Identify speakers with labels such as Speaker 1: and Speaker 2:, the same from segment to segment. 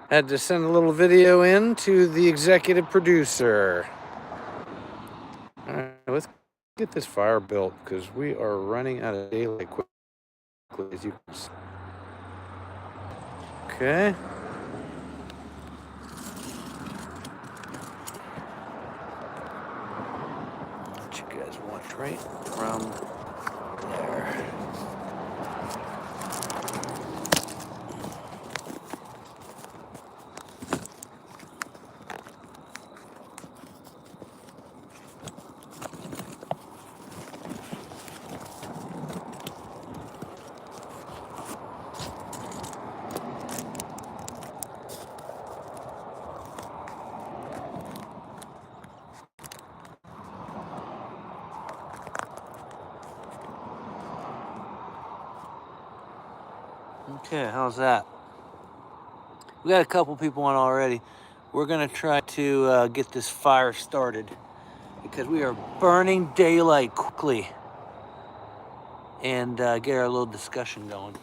Speaker 1: Had to send a little video in to the executive producer. All right, let's get this fire built because we are running out of daylight quickly, as you can see. Okay. What you guys want right from there. Okay, how's that? We got a couple people on already. We're gonna try to get this fire started because we are burning daylight quickly and get our little discussion going.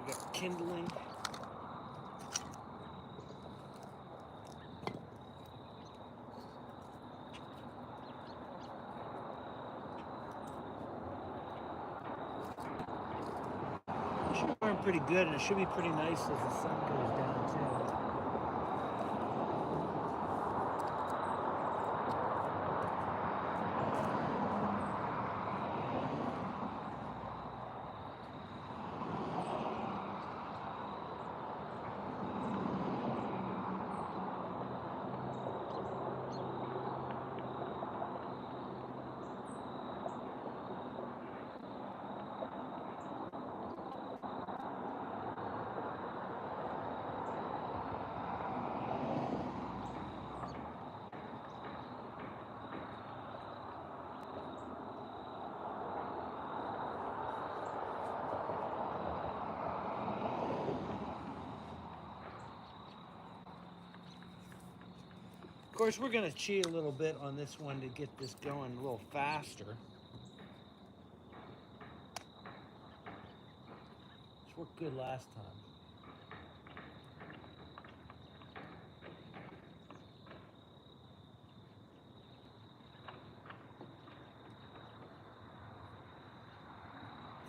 Speaker 1: We got kindling. It should burn pretty good, and it should be pretty nice as the sun goes down too. Of course, we're going to cheat a little bit on this one to get this going a little faster. This worked good last time.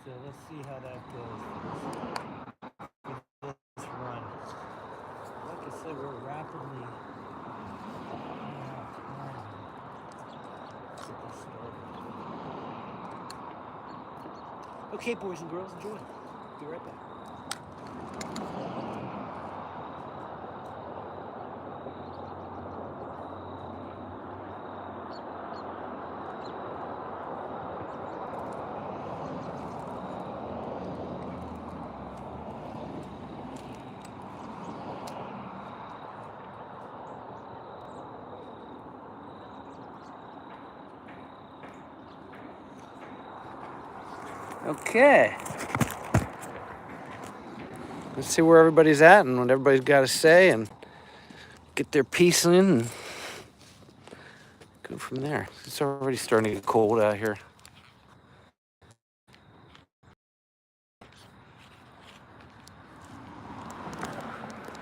Speaker 1: So let's see how that goes. This run. Like I said, we're rapidly. Okay, boys and girls, enjoy. Be right back. Okay. Let's see where everybody's at and what everybody's got to say and get their piece in and go from there. It's already starting to get cold out here.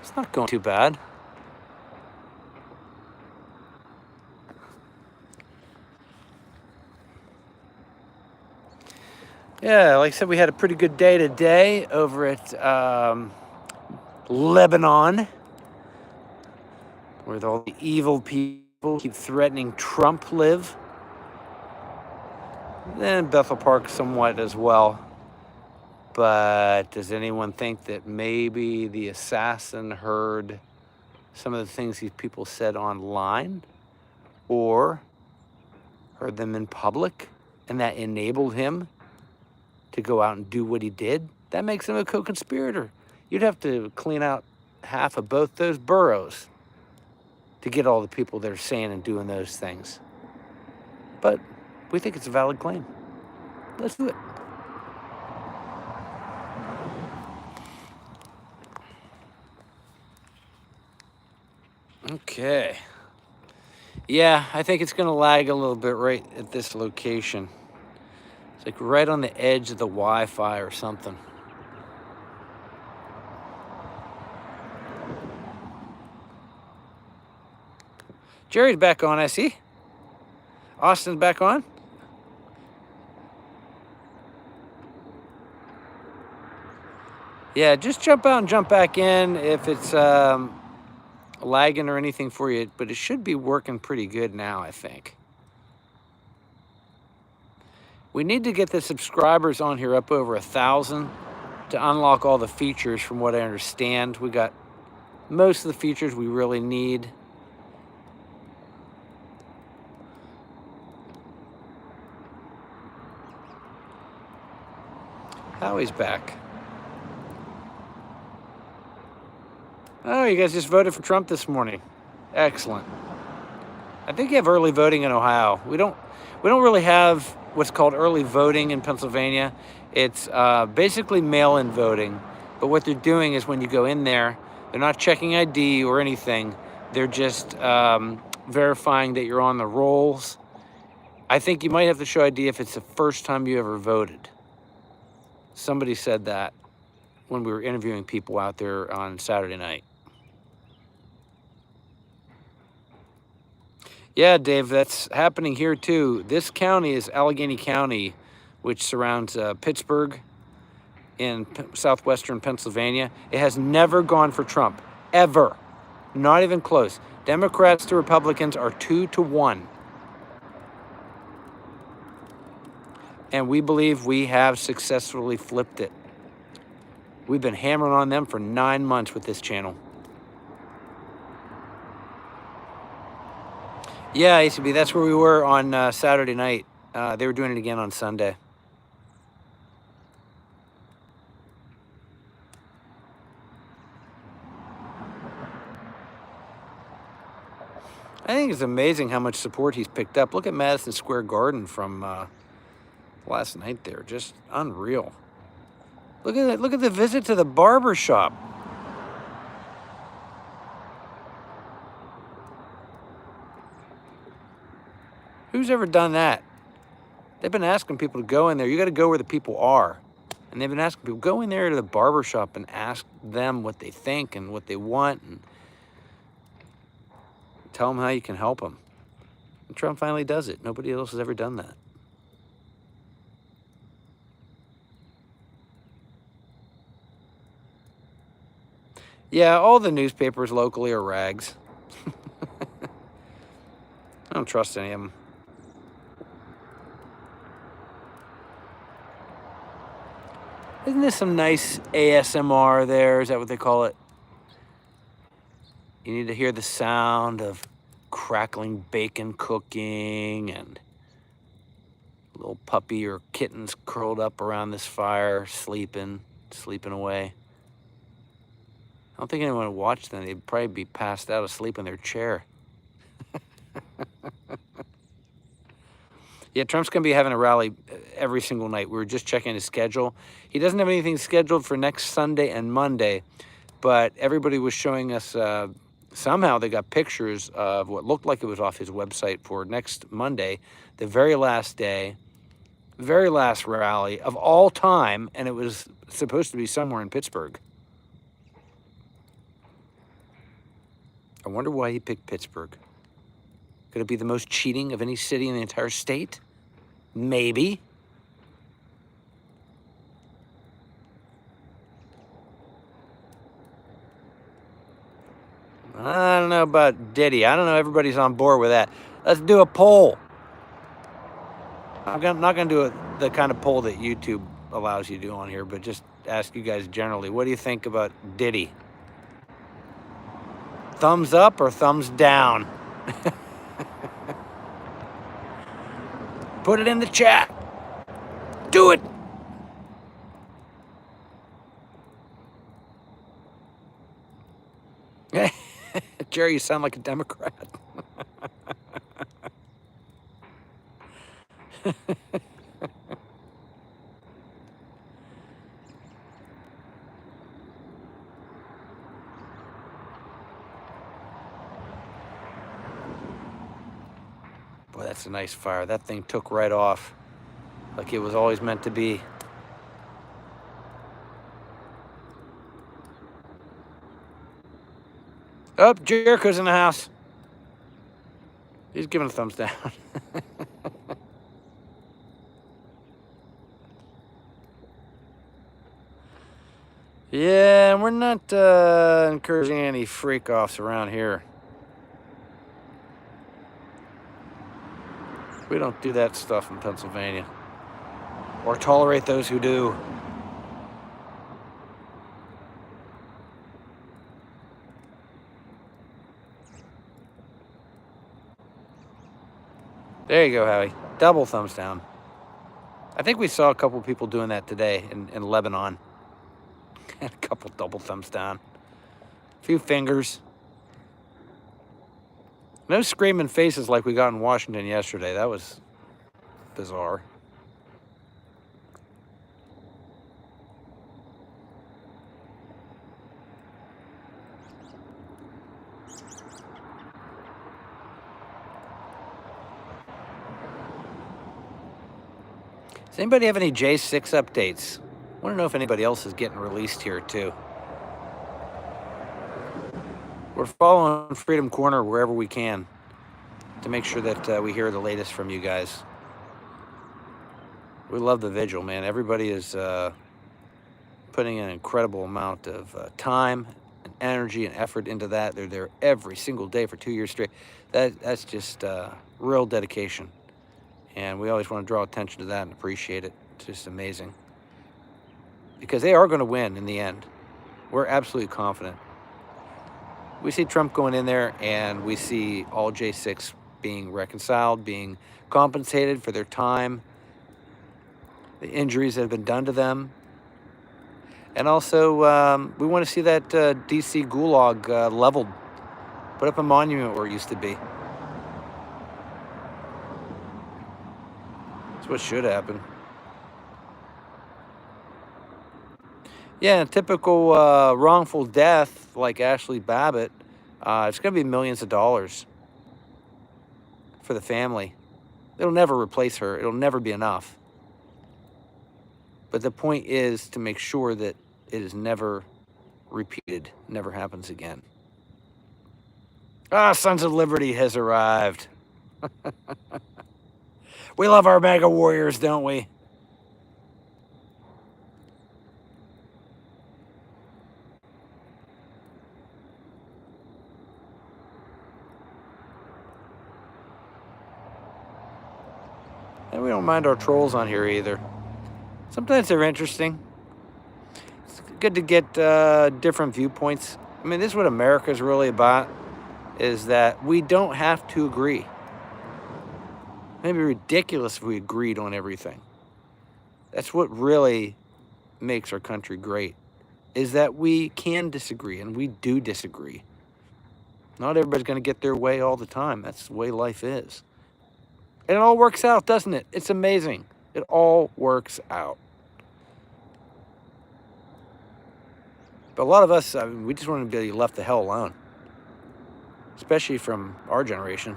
Speaker 1: It's not going too bad. Yeah, like I said, we had a pretty good day today over at Lebanon, where all the evil people keep threatening Trump live. And Bethel Park somewhat as well. But does anyone think that maybe the assassin heard some of the things these people said online or heard them in public and that enabled him to go out and do what he did? That makes him a co-conspirator. You'd have to clean out half of both those boroughs to get all the people that are saying and doing those things. But we think it's a valid claim. Let's do it. Okay. Yeah, I think it's going to lag a little bit right at this location. It's like right on the edge of the Wi-Fi or something. Jerry's back on, I see. Austin's back on. Yeah, just jump out and jump back in if it's lagging or anything for you, but it should be working pretty good now, I think. We need to get the subscribers on here up over 1,000 to unlock all the features. From what I understand, we got most of the features we really need. Howie's back. Oh, you guys just voted for Trump this morning. Excellent. I think you have early voting in Ohio. We don't really have what's called early voting in Pennsylvania. It's basically mail-in voting. But what they're doing is when you go in there, they're not checking ID or anything. They're just verifying that you're on the rolls. I think you might have to show ID if it's the first time you ever voted. Somebody said that when we were interviewing people out there on Saturday night. Yeah, Dave, that's happening here too. This county is Allegheny County, which surrounds Pittsburgh in southwestern Pennsylvania. It has never gone for Trump, ever. Not even close. Democrats to Republicans are 2-1. And we believe we have successfully flipped it. We've been hammering on them for 9 months with this channel. Yeah, ACB, that's where we were on Saturday night. They were doing it again on Sunday. I think it's amazing how much support he's picked up. Look at Madison Square Garden from last night there. Just unreal. Look at that. Look at the visit to the barber shop. Who's ever done that? They've been asking people to go in there. You got to go where the people are. And they've been asking people, go in there to the barber shop and ask them what they think and what they want and tell them how you can help them. And Trump finally does it. Nobody else has ever done that. Yeah, all the newspapers locally are rags. I don't trust any of them. Isn't this some nice ASMR there? Is that what they call it? You need to hear the sound of crackling bacon cooking and little puppy or kittens curled up around this fire, sleeping away. I don't think anyone would watch them. They'd probably be passed out asleep in their chair. Yeah, Trump's going to be having a rally every single night. We were just checking his schedule. He doesn't have anything scheduled for next Sunday and Monday, but everybody was showing us, somehow they got pictures of what looked like it was off his website for next Monday, the very last day, very last rally of all time, and it was supposed to be somewhere in Pittsburgh. I wonder why he picked Pittsburgh. Could it be the most cheating of any city in the entire state? Maybe. I don't know about Diddy. I don't know everybody's on board with that. Let's do a poll. I'm not going to do the kind of poll that YouTube allows you to do on here, but just ask you guys generally. What do you think about Diddy? Thumbs up or thumbs down? Put it in the chat. Do it. Jerry, you sound like a Democrat. Boy, that's a nice fire. That thing took right off like it was always meant to be. Oh, Jericho's in the house. He's giving a thumbs down. Yeah, we're not encouraging any freak-offs around here. We don't do that stuff in Pennsylvania. Or tolerate those who do. There you go, Howie. Double thumbs down. I think we saw a couple people doing that today in Lebanon. A couple double thumbs down. A few fingers. No screaming faces like we got in Washington yesterday. That was bizarre. Does anybody have any J6 updates? I want to know if anybody else is getting released here too. We're following Freedom Corner wherever we can to make sure that we hear the latest from you guys. We love the vigil, man. Everybody is putting an incredible amount of time and energy and effort into that. They're there every single day for 2 years straight. That's just real dedication. And we always want to draw attention to that and appreciate it. It's just amazing. Because they are going to win in the end. We're absolutely confident. We see Trump going in there, and we see all J6 being reconciled, being compensated for their time, the injuries that have been done to them. And also, we want to see that D.C. gulag leveled. Put up a monument where it used to be. That's what should happen. Yeah, typical wrongful death like Ashley Babbitt, it's going to be millions of dollars for the family. It'll never replace her. It'll never be enough. But the point is to make sure that it is never repeated, never happens again. Sons of Liberty has arrived. We love our Maga Warriors, don't we? And we don't mind our trolls on here either. Sometimes they're interesting. It's good to get different viewpoints. I mean, this is what America's really about, is that we don't have to agree. It'd be ridiculous if we agreed on everything. That's what really makes our country great, is that we can disagree, and we do disagree. Not everybody's going to get their way all the time. That's the way life is. And it all works out, doesn't it? It's amazing. It all works out. But a lot of us, we just want to be left the hell alone. Especially from our generation.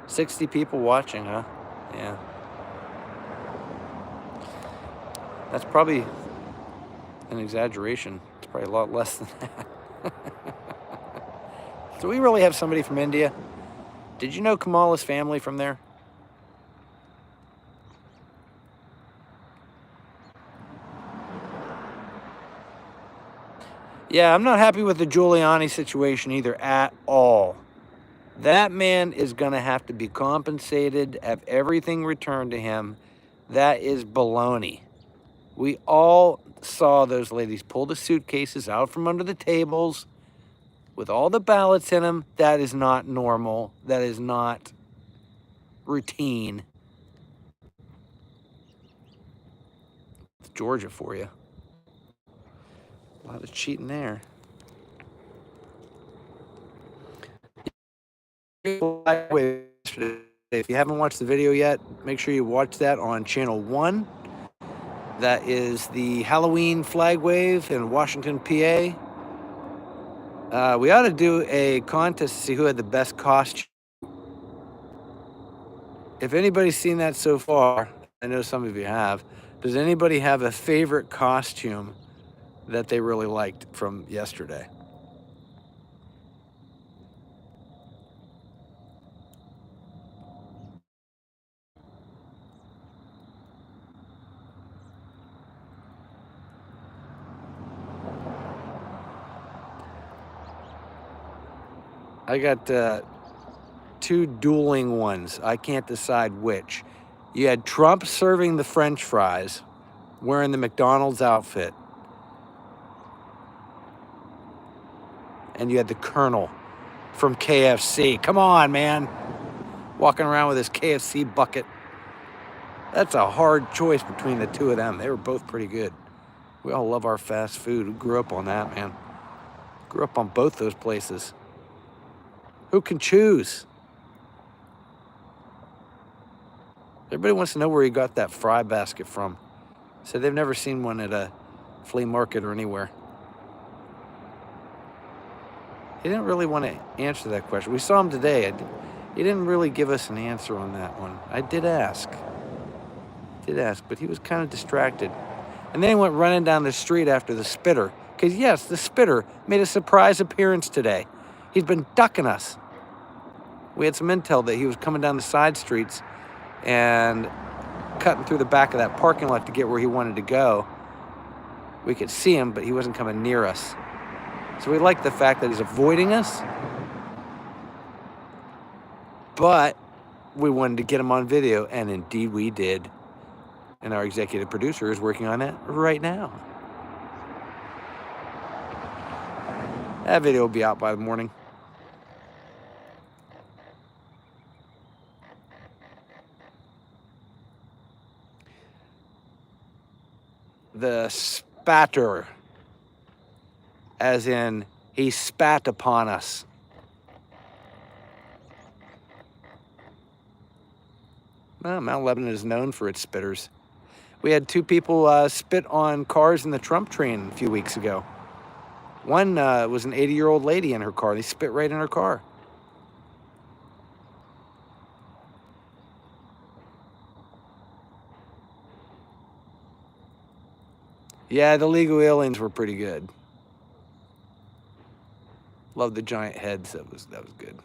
Speaker 1: $60 people watching, huh? Yeah. That's probably an exaggeration. It's probably a lot less than that. Do we really have somebody from India? Did you know Kamala's family from there? Yeah, I'm not happy with the Giuliani situation either at all. That man is going to have to be compensated, have everything returned to him. That is baloney. We all saw those ladies pull the suitcases out from under the tables with all the ballots in them, that is not normal. That is not routine. It's Georgia for you. A lot of cheating there. If you haven't watched the video yet, make sure you watch that on channel 1. That is the Halloween flag wave in Washington, PA. We ought to do a contest to see who had the best costume. If anybody's seen that so far, I know some of you have, does anybody have a favorite costume that they really liked from yesterday? I got 2 dueling ones. I can't decide which. You had Trump serving the French fries, wearing the McDonald's outfit. And you had the Colonel from KFC. Come on, man. Walking around with his KFC bucket. That's a hard choice between the 2 of them. They were both pretty good. We all love our fast food. We grew up on that, man. Grew up on both those places. Who can choose? Everybody wants to know where he got that fry basket from. So they've never seen one at a flea market or anywhere. He didn't really want to answer that question. We saw him today. He didn't really give us an answer on that one. I did ask. But he was kind of distracted. And then he went running down the street after the spitter. Because yes, the spitter made a surprise appearance today. He's been ducking us. We had some intel that he was coming down the side streets and cutting through the back of that parking lot to get where he wanted to go. We could see him, but he wasn't coming near us. So we like the fact that he's avoiding us, but we wanted to get him on video, and indeed we did. And our executive producer is working on that right now. That video will be out by the morning. The spatter, as in he spat upon us. Well, Mount Lebanon is known for its spitters. We had 2 people spit on cars in the Trump train a few weeks ago. One was an 80-year-old lady in her car. They spit right in her car. Yeah, the League of Aliens were pretty good. Love the giant heads. That was good.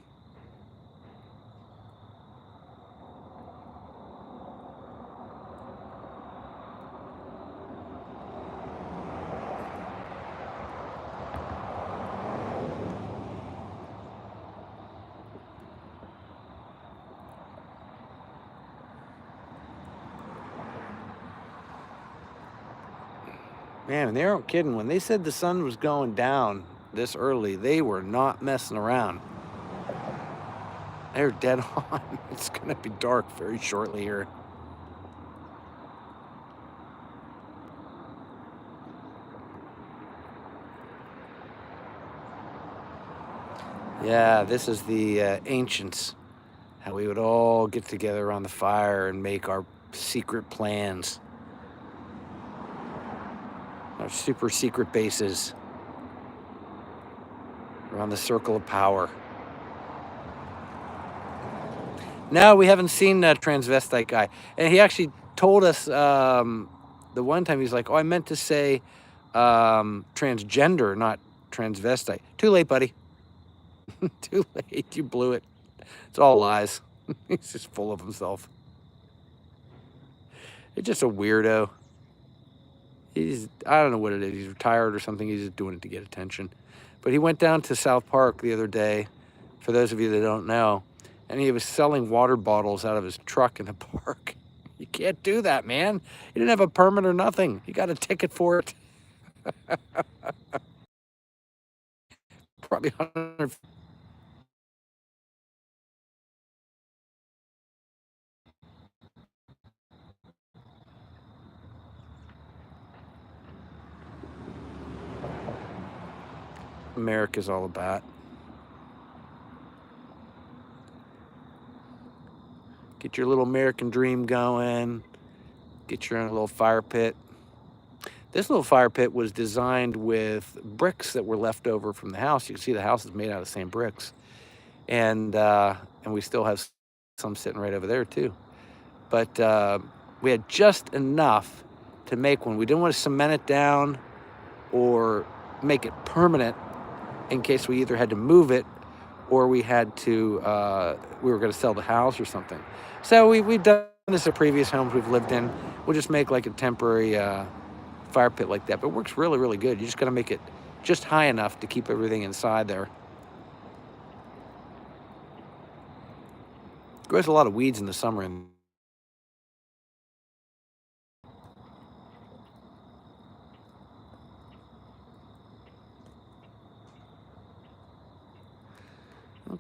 Speaker 1: Man, they aren't kidding. When they said the sun was going down this early, they were not messing around. They're dead on. It's going to be dark very shortly here. Yeah, this is the ancients. How we would all get together around the fire and make our secret plans. Our super secret bases around the circle of power. No, we haven't seen that transvestite guy. And he actually told us the one time, he's like, oh, I meant to say transgender, not transvestite. Too late, buddy. Too late. You blew it. It's all lies. He's just full of himself. He's just a weirdo. I don't know what it is. He's retired or something. He's just doing it to get attention. But he went down to South Park the other day, for those of you that don't know, and he was selling water bottles out of his truck in the park. You can't do that, man. He didn't have a permit or nothing. You got a ticket for it. probably 100. America's all about. Get your little American dream going. Get your own little fire pit. This little fire pit was designed with bricks that were left over from the house. You can see the house is made out of the same bricks. And we still have some sitting right over there too. But we had just enough to make one. We didn't want to cement it down or make it permanent in case we either had to move it or we had to, we were going to sell the house or something. So we've done this at previous homes we've lived in. We'll just make like a temporary fire pit like that, but it works really, really good. You just got to make it just high enough to keep everything inside there. Grows a lot of weeds in the summer.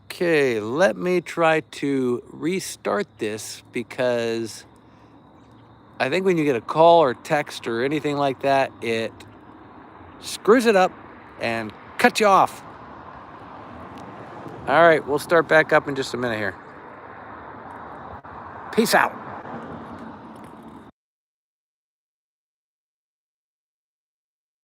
Speaker 1: Okay, let me try to restart this because I think when you get a call or text or anything like that, it screws it up and cuts you off. All right, we'll start back up in just a minute here. Peace out.